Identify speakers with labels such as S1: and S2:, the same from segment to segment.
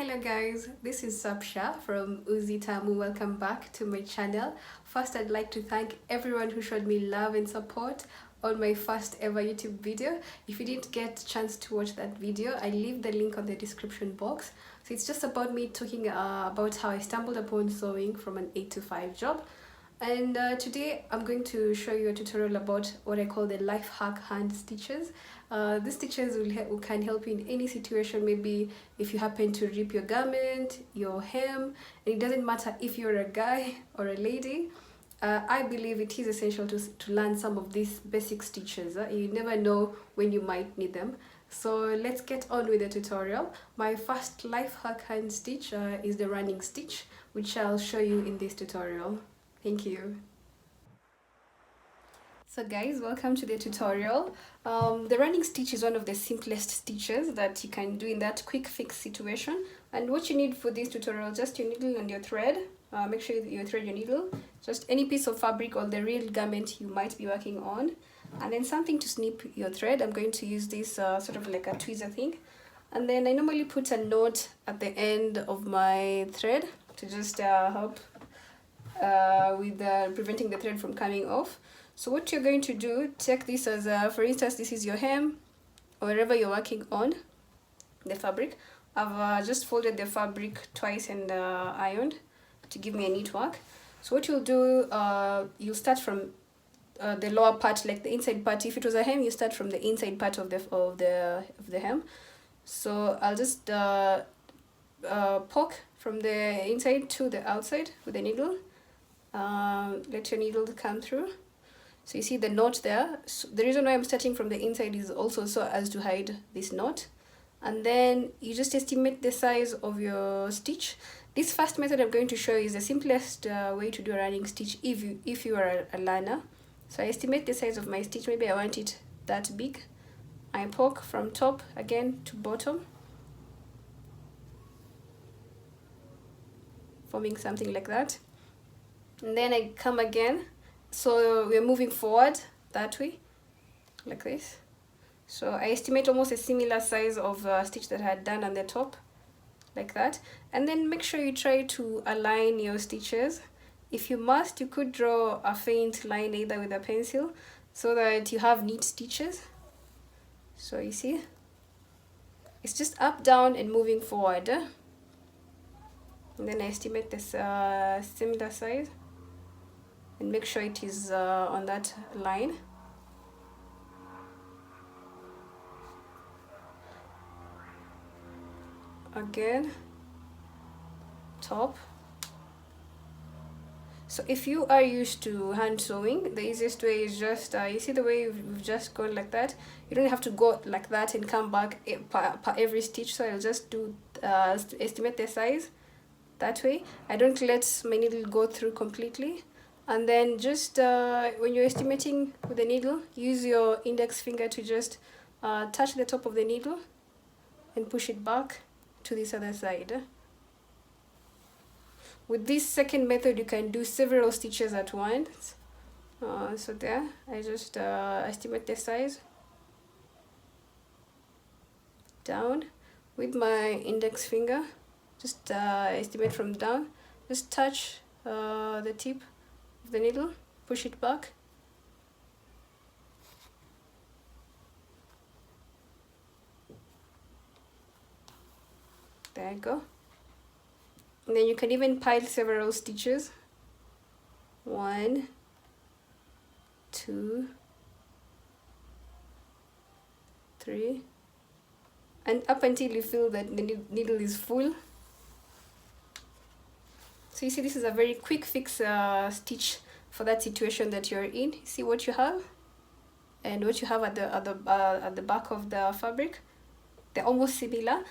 S1: Hello guys, this is Sapsha from Uzi Tamu. Welcome back to my channel. First, I'd like to thank everyone who showed me love and support on my first ever YouTube video. If you didn't get a chance to watch that video, I leave the link on the description box. So it's just about me talking about how I stumbled upon sewing from an 8 to 5 job. And today I'm going to show you a tutorial about what I call the life hack hand stitches. These stitches can help you in any situation. Maybe if you happen to rip your garment, your hem, and it doesn't matter if you're a guy or a lady. I believe it is essential to learn some of these basic stitches. You never know when you might need them. So let's get on with the tutorial. My first life hack hand stitch is the running stitch, which I'll show you in this tutorial. Thank you. So guys, welcome to the tutorial. The running stitch is one of the simplest stitches that you can do in that quick fix situation. And what you need for this tutorial, just your needle and your thread. Make sure you thread your needle, just any piece of fabric or the real garment you might be working on, and then something to snip your thread. I'm going to use this sort of like a tweezer thing, and then I normally put a knot at the end of my thread to just help with preventing the thread from coming off. So what you're going to do, take this as for instance, this is your hem or wherever you're working on the fabric. I've just folded the fabric twice and ironed to give me a neat work. So what you'll do, you'll start from the lower part, like the inside part. If it was a hem, you start from the inside part of the hem. So I'll just poke from the inside to the outside with the needle. Let your needle come through. So you see the knot there. So the reason why I'm starting from the inside is also so as to hide this knot. And then you just estimate the size of your stitch. This first method I'm going to show you is the simplest way to do a running stitch if you are a learner. So I estimate the size of my stitch. Maybe I want it that big. I poke from top again to bottom, forming something like that. And then I come again. So we're moving forward that way, like this. So I estimate almost a similar size of stitch that I had done on the top, like that. And then make sure you try to align your stitches. If you must, you could draw a faint line either with a pencil so that you have neat stitches. So you see, it's just up, down, and moving forward. And then I estimate this similar size and make sure it is on that line. Again, top. So if you are used to hand sewing, the easiest way is just you see the way we've just gone like that. You don't have to go like that and come back per every stitch. So I'll just do estimate the size that way. I don't let my needle go through completely. And then just when you're estimating with the needle, use your index finger to just touch the top of the needle and push it back to this other side. With this second method, you can do several stitches at once. So there, I just estimate the size down with my index finger. Just estimate from down. Just touch the tip of the needle, push it back. There you go. And then you can even pile several stitches. 1, 2, 3, and up until you feel that the needle is full. So you see, this is a very quick fix stitch for that situation that you're in. See what you have and what you have at the back of the fabric. They're almost similar.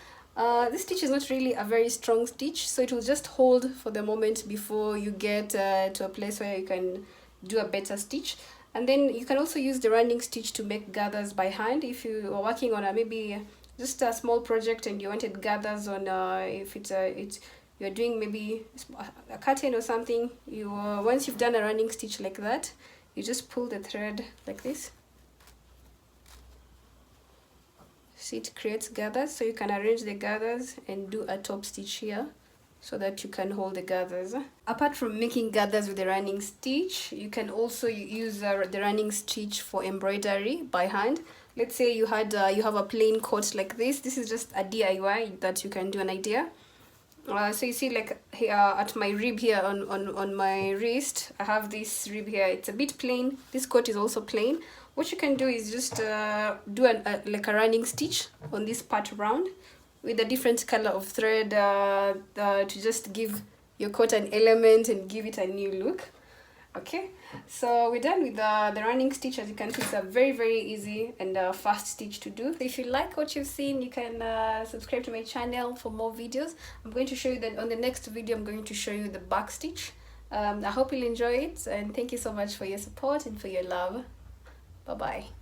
S1: This stitch is not really a very strong stitch, so it will just hold for the moment before you get to a place where you can do a better stitch. And then you can also use the running stitch to make gathers by hand. If you are working on maybe just a small project and you wanted gathers on if you're doing maybe a curtain or something, you once you've done a running stitch like that, you just pull the thread like this, See, it creates gathers, so you can arrange the gathers and do a top stitch here so that you can hold the gathers. Apart from making gathers with the running stitch, you can also use the running stitch for embroidery by hand. Let's say you have a plain coat like this. This is just a DIY that you can do, an idea. So you see, like here at my rib here on my wrist, I have this rib here. It's a bit plain. This coat is also plain. What you can do is just do like a running stitch on this part around with a different color of thread to just give your coat an element and give it a new look. Okay, so we're done with the running stitch. As you can see, it's a very easy and fast stitch to do. If you like what you've seen, you can subscribe to my channel for more videos. I'm going to show you that on the next video. I'm going to show you the back stitch. I hope you'll enjoy it, and thank you so much for your support and for your love. Bye bye.